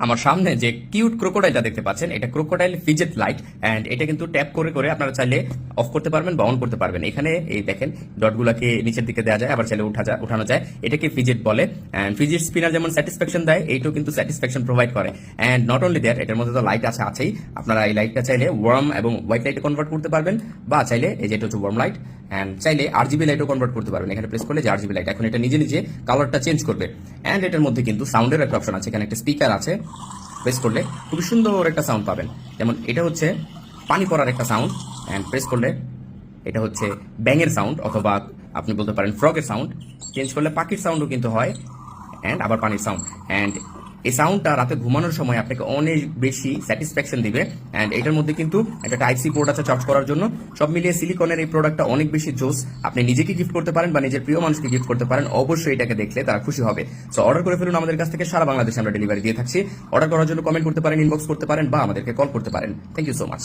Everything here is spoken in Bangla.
আমার সামনে যে কিউট ক্রোকোডাইলটা দেখতে পাচ্ছেন, এটা ক্রোকোডাইল ফিজেট লাইট, এন্ড এটা কিন্তু ট্যাপ করে করে আপনারা চাইলে অফ করতে পারবেন বা অন করতে পারবেন। এখানে এই দেখেন ডটগুলোকে নিচের দিকে দেওয়া যায়, আবার চাইলে উঠানো যায়। এটাকে ফিজেট বলে। এন্ড ফিজেট স্পিনার যেমন স্যাটিসফ্যাকশন দেয়, এইটাও কিন্তু স্যাটিসফ্যাকশন প্রোভাইড করে। এন্ড নট অনলি দ্যাট, এটার মধ্যে তো লাইট আছেই। আপনারা এই লাইটটা চাইলে ওয়ার্ম এবং হোয়াইট লাইটে কনভার্ট করতে পারবেন, বা চাইলে এই যেটা হচ্ছে ওয়ার্ম লাইট, এন্ড চাইলে আরজিবি লাইটও কনভার্ট করতে পারবেন। এখানে প্রেস করলে যে আরজিবি লাইট, এখন এটা নিজে নিজে কালারটা চেঞ্জ করবে। এন্ড এটার মধ্যে কিন্তু সাউন্ডের একটা অপশন আছে, এখানে একটা স্পিকার আছে, প্রেস করলে খুবই সুন্দর একটা সাউন্ড পাবেন। যেমন এটা হচ্ছে পানি পড়ার একটা সাউন্ড, এন্ড প্রেস করলে এটা হচ্ছে ব্যাঙের সাউন্ড, অথবা আপনি বলতে পারেন ফ্রগের সাউন্ড। চেঞ্জ করলে পাখির সাউন্ডও কিন্তু হয়, এন্ড আবার পানির সাউন্ড। এন্ড এই সাউন্ডটা রাতে ঘুমানোর সময় আপনাকে অনেক বেশি স্যাটিসফ্যাকশন দিবে। এন্ড এটার মধ্যে কিন্তু একটা টাইপ সি পোর্ট আছে চার্জ করার জন্য। সব মিলিয়ে সিলিকনের এই প্রোডাক্টটা অনেক বেশি জোস। আপনি নিজেকে গিফট করতে পারেন বা নিজের প্রিয় মানুষকে গিফট করতে পারেন। অবশ্যই এটাকে দেখলে তারা খুশি হবে। সো অর্ডার করে ফেলুন আমাদের কাছ থেকে, সারা বাংলাদেশে আমরা ডেলিভারি দিয়ে থাকছি। অর্ডার করার জন্য কমেন্ট করতে পারেন, ইনবক্স করতে পারেন, বা আমাদেরকে কল করতে পারেন। Thank you so much.